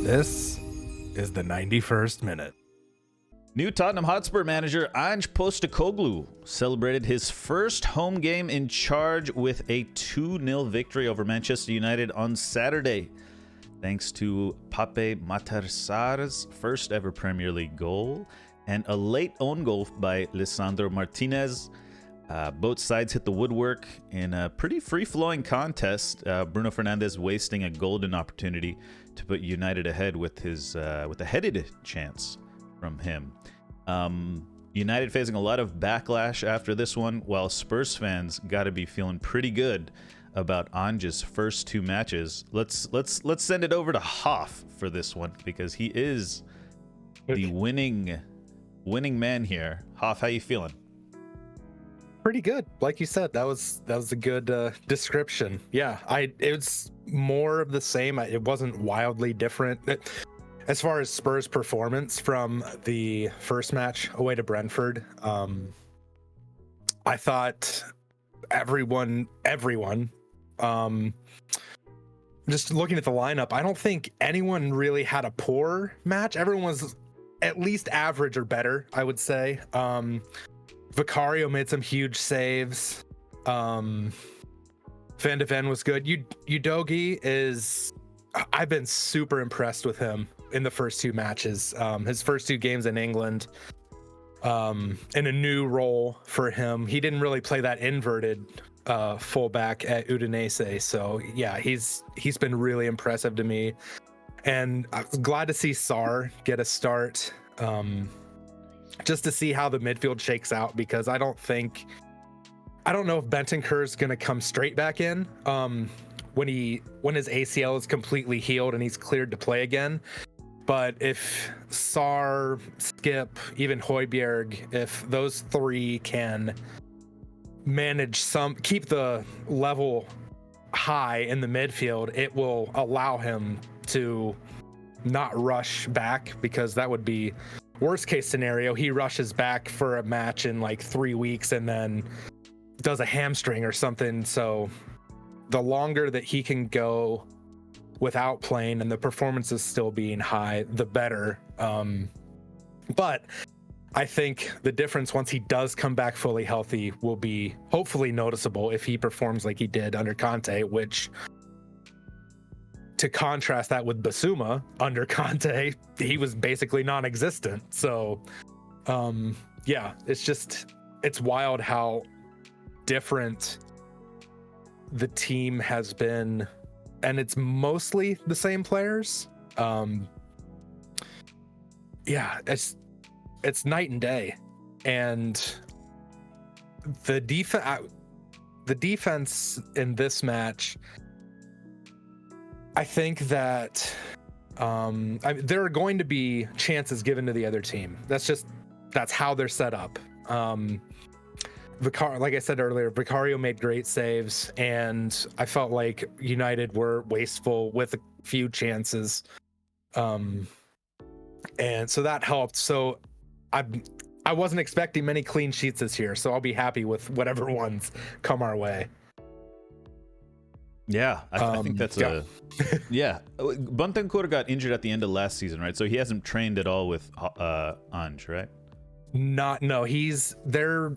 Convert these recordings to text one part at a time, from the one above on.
This is the 91st minute. New Tottenham Hotspur manager Ange Postecoglu celebrated his first home game in charge with a 2-0 victory over Manchester United on Saturday, thanks to Pape Matar Sarr's first ever Premier League goal and a late own goal by Lisandro Martinez. Both sides hit the woodwork in a pretty free-flowing contest. Bruno Fernandes wasting a golden opportunity to put United ahead with a headed chance from him. United facing a lot of backlash after this one, while Spurs fans got to be feeling pretty good about Ange's first two matches. Let's send it over to Hoff for this one because he is the winning man here. Hoff, how you feeling? Pretty good. Like you said, that was a good description. Yeah, it's more of the same. It wasn't wildly different. As far as Spurs' performance from the first match away to Brentford, I thought everyone, just looking at the lineup, I don't think anyone really had a poor match. Everyone was at least average or better, I would say. Vicario made some huge saves. Van de Ven was good. Udogie is... I've been super impressed with him in the first two matches. His first two games in England, in a new role for him. He didn't really play that inverted fullback at Udinese. So yeah, he's been really impressive to me. And I was glad to see Sarr get a start. Just to see how the midfield shakes out, because I don't know if Bentancur's going to come straight back in when his ACL is completely healed and he's cleared to play again. But if Sarr, Skip, even Højbjerg, if those three can keep the level high in the midfield, it will allow him to not rush back, because that would be worst case scenario. He rushes back for a match in like 3 weeks and then does a hamstring or something. So the longer that he can go without playing and the performances still being high, the better. But I think the difference once he does come back fully healthy will be hopefully noticeable if he performs like he did under Conte, which, to contrast that with Basuma under Conte, he was basically non-existent. So yeah, it's wild how different the team has been, and it's mostly the same players. Yeah, it's night and day. And the defense in this match, I think that there are going to be chances given to the other team. That's how they're set up. Like I said earlier, Vicario made great saves, and I felt like United were wasteful with a few chances. And so that helped. So I wasn't expecting many clean sheets this year, so I'll be happy with whatever ones come our way. Yeah, I think that's yeah. Bentancur got injured at the end of last season, right? So he hasn't trained at all with Ange, right? No. They're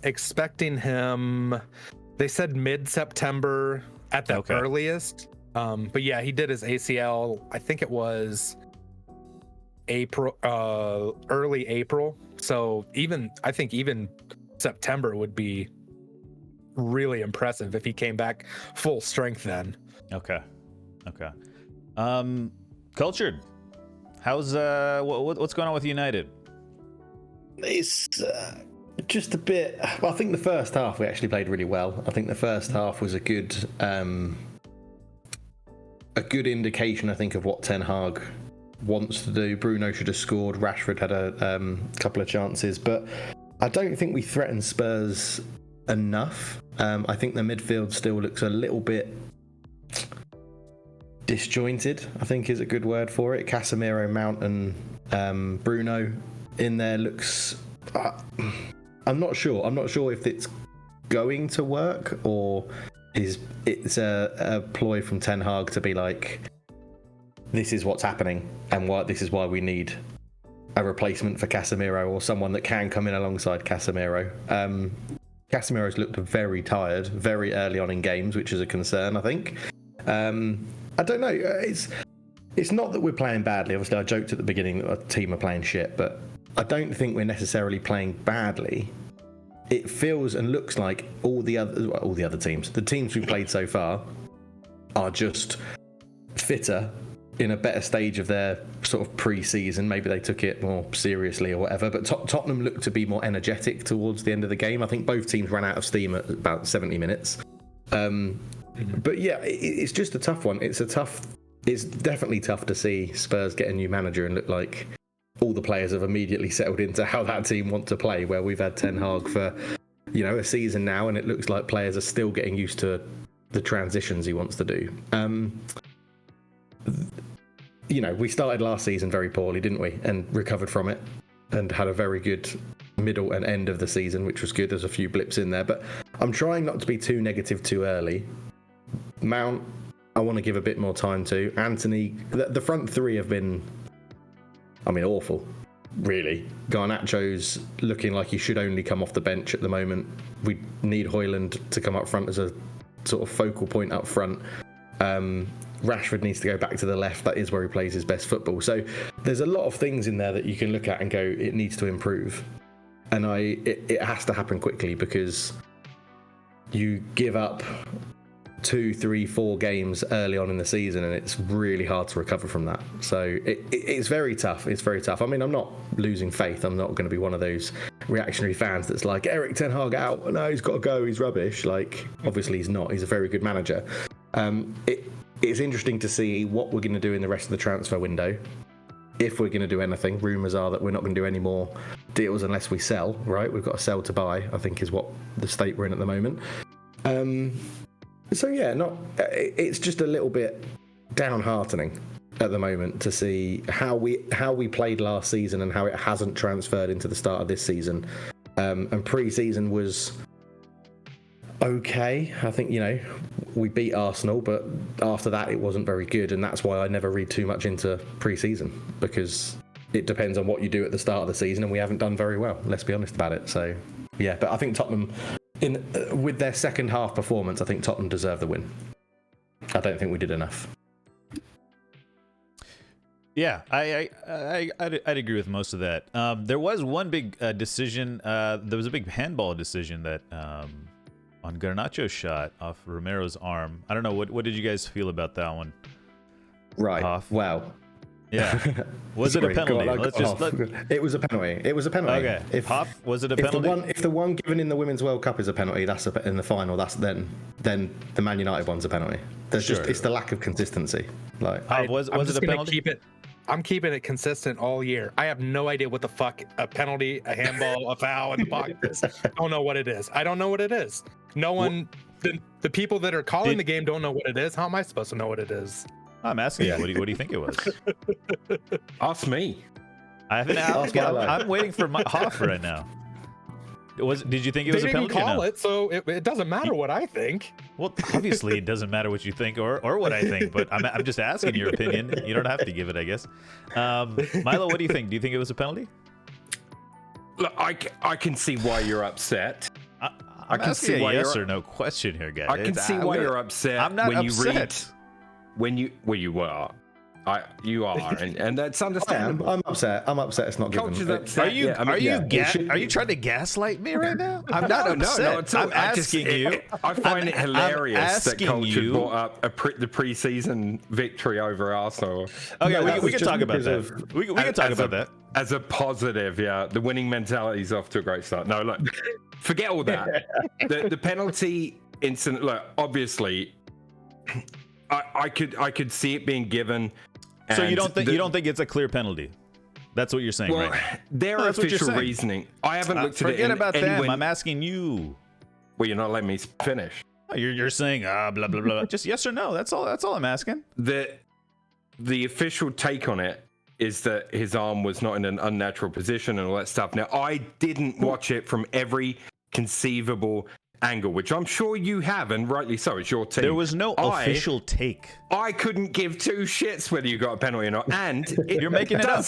expecting him. They said mid-September at the earliest. But yeah, he did his ACL. I think it was April, early April. So I think even September would be really impressive if he came back full strength then. Okay. Cultured, how's what's going on with United? It's just a bit. Well, I think the first half we actually played really well. I think the first half was a good indication, I think, of what Ten Hag wants to do. Bruno should have scored. Rashford had a couple of chances, but I don't think we threatened Spurs enough. I think the midfield still looks a little bit disjointed, I think is a good word for it. Casemiro, Mount and Bruno in there looks... I'm not sure if it's going to work or it's a ploy from Ten Hag to be like, this is what's happening, and this is why we need a replacement for Casemiro or someone that can come in alongside Casemiro. Casemiro's looked very tired very early on in games, which is a concern, I think. I don't know. It's not that we're playing badly. Obviously, I joked at the beginning that our team are playing shit, but I don't think we're necessarily playing badly. It feels and looks like all the other teams, the teams we've played so far, are just fitter, in a better stage of their sort of pre-season. Maybe they took it more seriously or whatever, but Tottenham looked to be more energetic towards the end of the game. I think both teams ran out of steam at about 70 minutes. But yeah, it's just a tough one. It's definitely tough to see Spurs get a new manager and look like all the players have immediately settled into how that team want to play, where we've had Ten Hag for, a season now, and it looks like players are still getting used to the transitions he wants to do. We started last season very poorly, didn't we? And recovered from it and had a very good middle and end of the season, which was good. There's a few blips in there, but I'm trying not to be too negative too early. Mount, I want to give a bit more time to. Anthony, the front three have been, awful, really. Garnacho's looking like he should only come off the bench at the moment. We need Højlund to come up front as a sort of focal point up front. Rashford needs to go back to the left. That is where he plays his best football. So there's a lot of things in there that you can look at and go, it needs to improve. And it has to happen quickly, because you give up 2, 3, 4 games early on in the season, and it's really hard to recover from that. So it's very tough. It's very tough. I'm not losing faith. I'm not going to be one of those reactionary fans that's like, Erik Ten Hag out. No, he's got to go. He's rubbish. Like, obviously he's not. He's a very good manager. It's interesting to see what we're going to do in the rest of the transfer window. If we're going to do anything. Rumours are that we're not going to do any more deals unless we sell, right? We've got to sell to buy, I think, is what the state we're in at the moment. So yeah, it's just a little bit downheartening at the moment to see how we played last season and how it hasn't transferred into the start of this season. And pre-season was okay. I think, we beat Arsenal, but after that it wasn't very good, and that's why I never read too much into pre-season, because it depends on what you do at the start of the season, and we haven't done very well, let's be honest about it. So yeah, but I think Tottenham, with their second half performance, I think Tottenham deserved the win. I don't think we did enough. Yeah, I'd agree with most of that. There was one big decision. There was a big handball decision that on Garnacho's shot off Romero's arm. I don't know. What did you guys feel about that one? Right. Hoff? Wow. Yeah. Was it a penalty? It was a penalty. It was a penalty. Okay. Hoff, was it a penalty? If the one given in the Women's World Cup is a penalty, that's in the final. That's then the Man United one's a penalty. It's the lack of consistency. Like, was it a penalty? I'm keeping it consistent all year. I have no idea what the fuck a penalty, a handball, a foul in the box is. I don't know what it is. I don't know what it is. No one, the people that are calling the game don't know what it is. How am I supposed to know what it is? I'm asking you. What do you think it was? Ask me. I haven't asked. I'm waiting for Hoff right now. Did you think it was a penalty? They didn't call it, so it doesn't matter what I think. Well, obviously it doesn't matter what you think or what I think, but I'm just asking your opinion. You don't have to give it, I guess. Milo, what do you think? Do you think it was a penalty? Look, I can see why you're upset. I can see why yes or no question here, guys. I can see why you're upset. I'm not upset. You were. You are, and that's understandable. I'm upset. It's not given. Are you trying to gaslight me right now? I'm not upset. I'm asking you. I find it hilarious that Culture brought up the pre-season victory over Arsenal. Okay, we can talk about that. We can talk about that as a positive. Yeah, the winning mentality is off to a great start. No, look, forget all that. The penalty incident. Look, obviously, I could see it being given. So you don't think it's a clear penalty? That's what you're saying, right? Their official reasoning. I haven't looked at it. Forget about them. I'm asking you. Well, you're not letting me finish. Oh, you're saying blah blah blah. Just yes or no. That's all I'm asking. The official take on it is that his arm was not in an unnatural position and all that stuff. Now, I didn't watch it from every conceivable angle, which I'm sure you have, and rightly so. It's your team. There was no official take. I couldn't give two shits whether you got a penalty or not. And You're making it up.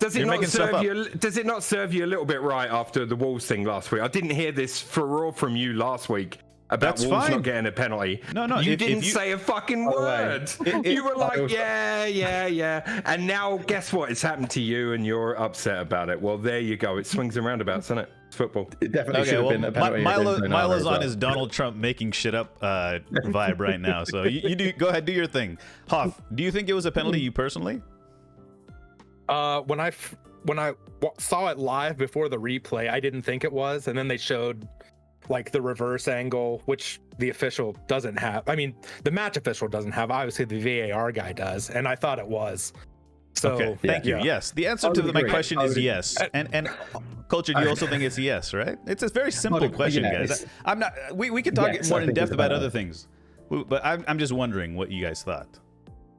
Does it not serve you a little bit right after the Wolves thing last week? I didn't hear this furore from you last week about Wolves not getting a penalty. No. You didn't say a fucking word. You were like, yeah. And now, guess what? It's happened to you and you're upset about it. Well, there you go. It swings and roundabouts, isn't it? It's football. It definitely should have been a penalty. Milo's on his Donald Trump making shit up vibe right now. So you do go ahead, do your thing. Hoff, do you think it was a penalty, you personally? When I saw it live before the replay, I didn't think it was, and then they showed like the reverse angle, which the official doesn't have. I mean, the match official doesn't have. Obviously, the VAR guy does, and I thought it was. So okay, thank you. Yes, the answer to my question is yes. And Culture, you also think it's yes, right? It's a very simple question, guys. I'm not. We can talk more in depth about other things, but I'm just wondering what you guys thought.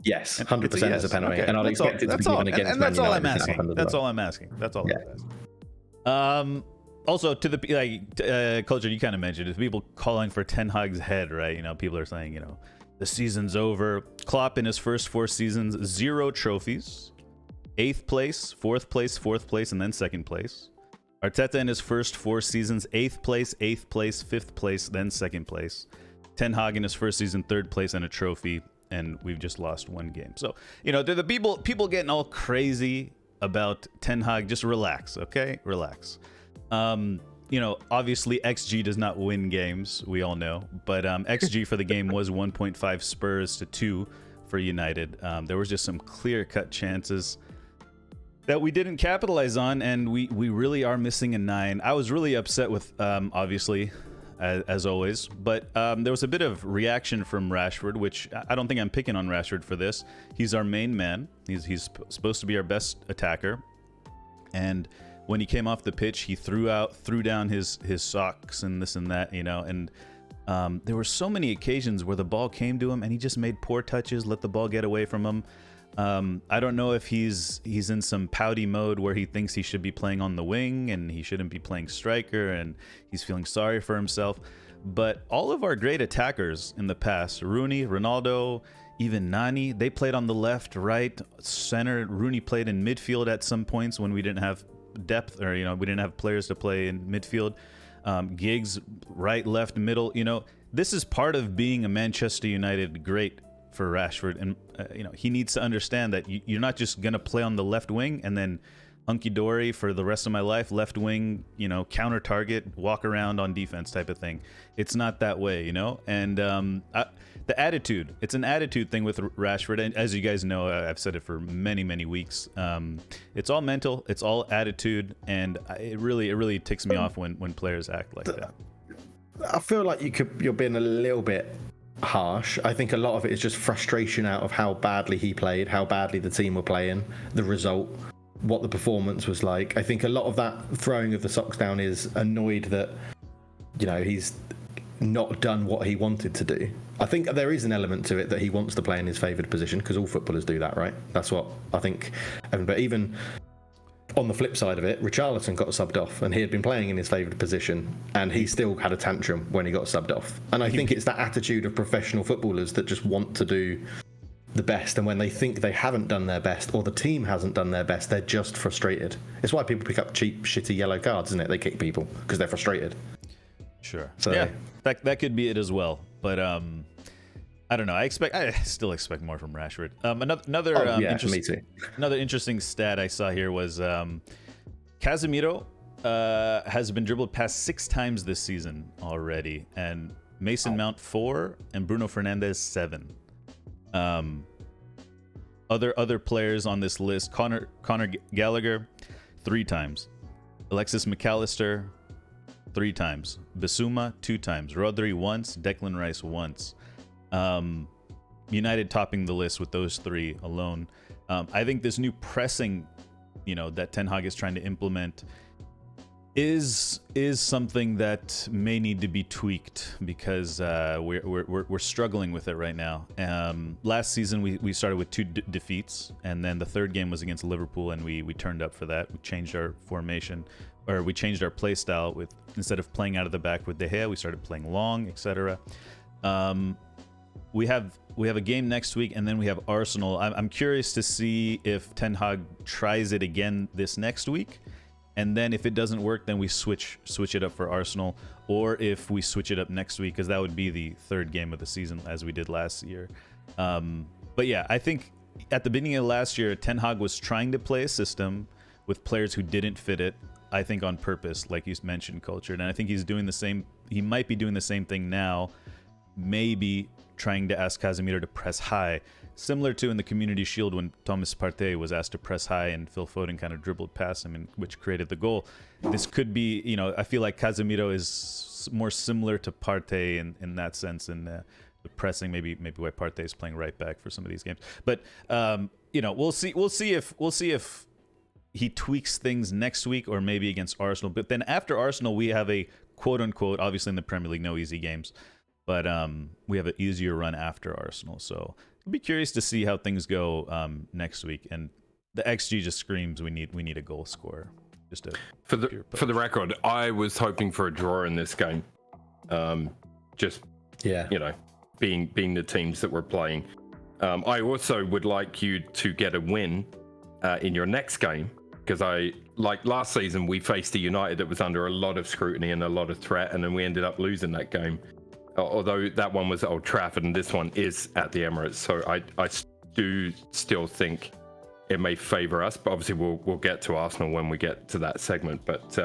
Yes, 100% is a penalty, and I'd expect it to be given against and that's all I'm asking. That's all I'm asking. That's all I'm asking. Also, to the Culture, you kind of mentioned it. People calling for Ten Hag's head, right? You know, people are saying, you know, the season's over. Klopp in his first 4 seasons, 0 trophies, 8th place, 4th place, 4th place, and then 2nd place. Arteta in his first 4 seasons, 8th place, 5th place, then 2nd place. Ten Hag in his first season, 3rd place and a trophy, and we've just lost 1 game. So, you know, the people getting all crazy about Ten Hag. Just relax, okay? Relax. You know, obviously XG does not win games, we all know, but XG for the game was 1.5 Spurs to 2 for United. There was just some clear-cut chances that we didn't capitalize on, and we really are missing a 9. I was really upset with, obviously, as always, but there was a bit of reaction from Rashford, which I don't think I'm picking on Rashford for this. He's our main man. He's supposed to be our best attacker, and when he came off the pitch, he threw down his socks and this and that, you know, and there were so many occasions where the ball came to him and he just made poor touches, let the ball get away from him. I don't know if he's in some pouty mode where he thinks he should be playing on the wing and he shouldn't be playing striker, and he's feeling sorry for himself. But all of our great attackers in the past, Rooney, Ronaldo, even Nani, they played on the left, right, center. Rooney played in midfield at some points when we didn't have depth, or, you know, we didn't have players to play in midfield. Giggs, right, left, middle. You know, this is part of being a Manchester United great for Rashford, and you know, he needs to understand that you're not just gonna play on the left wing and then hunky dory for the rest of my life, left wing, you know, counter target, walk around on defense type of thing. It's not that way, you know. And the attitude, it's an attitude thing with Rashford, and as you guys know, I've said it for many weeks. It's all mental, it's all attitude, and it really ticks me off when players act like that. I feel like you're being a little bit harsh. I think a lot of it is just frustration out of how badly he played, how badly the team were playing, the result, what the performance was like. I think a lot of that throwing of the socks down is annoyed that, you know, he's not done what he wanted to do. I think there is an element to it that he wants to play in his favoured position, because all footballers do that, right? That's what I think. But even on the flip side of it, Richarlison got subbed off, and he had been playing in his favoured position, and he still had a tantrum when he got subbed off. And I think it's that attitude of professional footballers that just want to do the best, and when they think they haven't done their best, or the team hasn't done their best, they're just frustrated. It's why people pick up cheap, shitty yellow cards, isn't it? They kick people because they're frustrated. Sure. So, yeah, that could be it as well. But I don't know. I still expect more from Rashford. Another interesting stat I saw here was Casemiro has been dribbled past 6 times this season already, and Mason Mount 4 and Bruno Fernandes 7. Other players on this list: Conor Gallagher 3 times, Alexis McAllister 3 times, Bissouma 2 times, Rodri once, Declan Rice once. United topping the list with those 3 alone. I think this new pressing, you know, that Ten Hag is trying to implement, is something that may need to be tweaked because we're struggling with it right now. Last season we started with 2 defeats, and then the third game was against Liverpool, and we turned up for that. We changed our formation, or we changed our play style. With instead of playing out of the back with De Gea, we started playing long, etc. We have a game next week, and then we have Arsenal. I'm curious to see if Ten Hag tries it again this next week. And then if it doesn't work, then we switch it up for Arsenal, or if we switch it up next week, because that would be the third game of the season as we did last year. But yeah, I think at the beginning of last year, Ten Hag was trying to play a system with players who didn't fit it, I think on purpose, like you mentioned, Cultured. And I think he's doing the same. He might be doing the same thing now, maybe trying to ask Casemiro to press high. Similar to in the Community Shield when Thomas Partey was asked to press high and Phil Foden kind of dribbled past him, and which created the goal. This could be, I feel like Casemiro is more similar to Partey in that sense, and the pressing, maybe why Partey is playing right back for some of these games. But we'll see if he tweaks things next week or maybe against Arsenal. But then after Arsenal, we have a quote unquote, obviously in the Premier League, no easy games, but we have an easier run after Arsenal. So I'll be curious to see how things go next week. And the XG just screams we need a goal scorer. Just for the record, I was hoping for a draw in this game. Being the teams that we're playing. I also would like you to get a win in your next game, because like last season we faced a United that was under a lot of scrutiny and a lot of threat, and then we ended up losing that game. Although that one was at Old Trafford and this one is at the Emirates, so I do still think it may favour us. But obviously we'll get to Arsenal when we get to that segment. But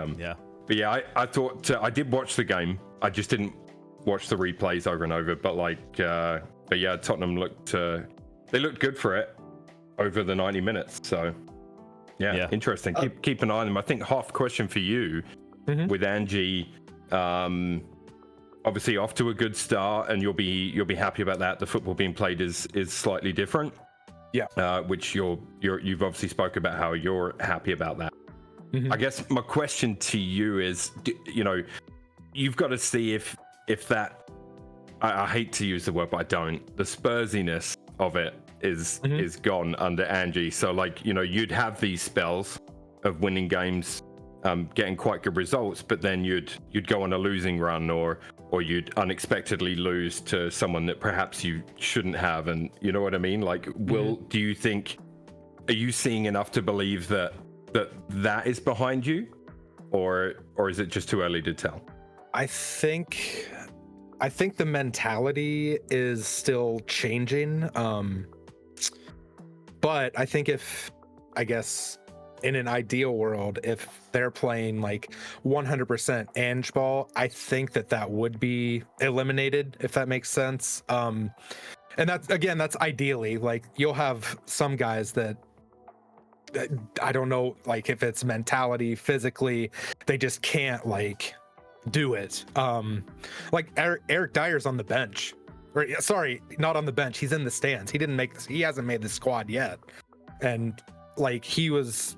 yeah, I thought I did watch the game. I just didn't watch the replays over and over. But Tottenham looked good for it over the 90 minutes. So yeah. Interesting. Keep an eye on them. I think half question for you with Ange. Obviously off to a good start, and you'll be happy about that. The football being played is slightly different. Yeah. Which you've obviously spoke about how you're happy about that. I guess my question to you is, you've got to see if that, I hate to use the word, but I don't. The Spursiness of it is gone under Ange. So you'd have these spells of winning games, getting quite good results, but then you'd go on a losing run, or you'd unexpectedly lose to someone that perhaps you shouldn't have, and you know what I mean? Do you think, are you seeing enough to believe that is behind you, or is it just too early to tell? I think the mentality is still changing, but I think in an ideal world, if they're playing 100% Ange ball, I think that would be eliminated, if that makes sense. And that's ideally, you'll have some guys that I don't know, if it's mentality, physically, they just can't do it. Eric Dyer's on the bench, or sorry, not on the bench. He's in the stands. He hasn't made the squad yet, and he was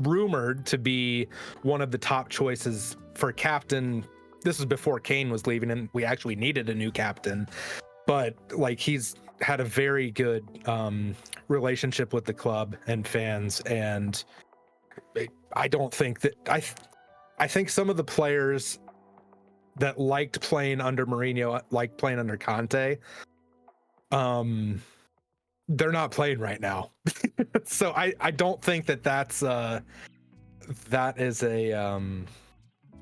rumored to be one of the top choices for captain. This was before Kane was leaving, and we actually needed a new captain. But he's had a very good relationship with the club and fans, and I don't think that I think some of the players that liked playing under Mourinho, like playing under Conte, they're not playing right now. So I don't think that is a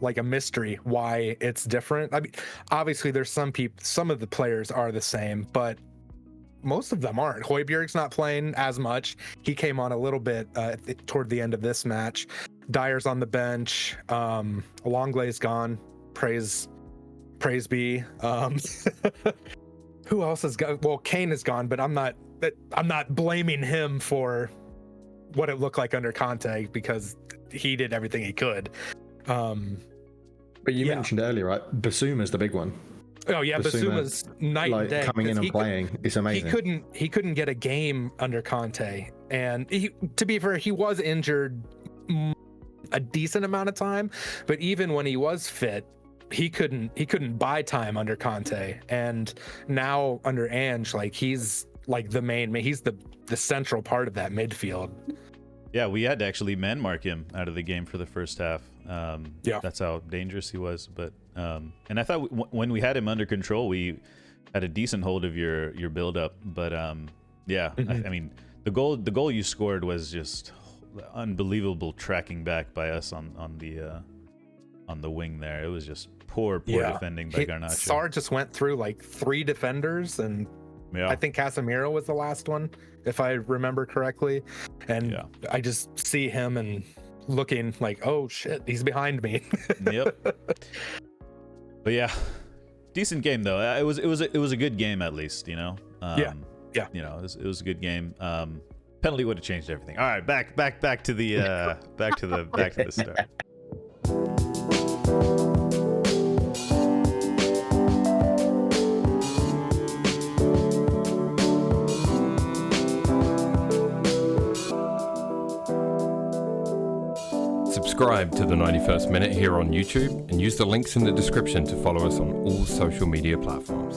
a mystery why it's different. I mean, obviously there's some of the players are the same, but most of them aren't. Højbjerg's not playing as much. He came on a little bit toward the end of this match. Dyer's on the bench. Lenglet's gone. Praise be. Who else has gone? Well, Kane is gone, but I'm not blaming him for what it looked like under Conte, because he did everything he could. But you mentioned earlier, right? Basuma's the big one. Oh yeah, Basuma's night and day. Coming in and playing, it's amazing. He couldn't get a game under Conte, and to be fair, he was injured a decent amount of time, but even when he was fit, he couldn't buy time under Conte, and now under Ange, like he's like he's the central part of that midfield. Yeah, we had to actually man mark him out of the game for the first half. Yeah, that's how dangerous he was. But and I thought when we had him under control, we had a decent hold of your build up. But yeah, I mean the goal you scored was just unbelievable tracking back by us on the wing there. It was just poor defending by Garnacho. Sarr just went through like 3 defenders, and I think Casemiro was the last one, if I remember correctly. And I just see him and looking like, oh shit, he's behind me. Yep. But yeah, decent game though. It was a good game at least, you know. Yeah. You know, it was a good game. Penalty would have changed everything. All right, back to the back to the start. Subscribe to the 91st Minute here on YouTube and use the links in the description to follow us on all social media platforms.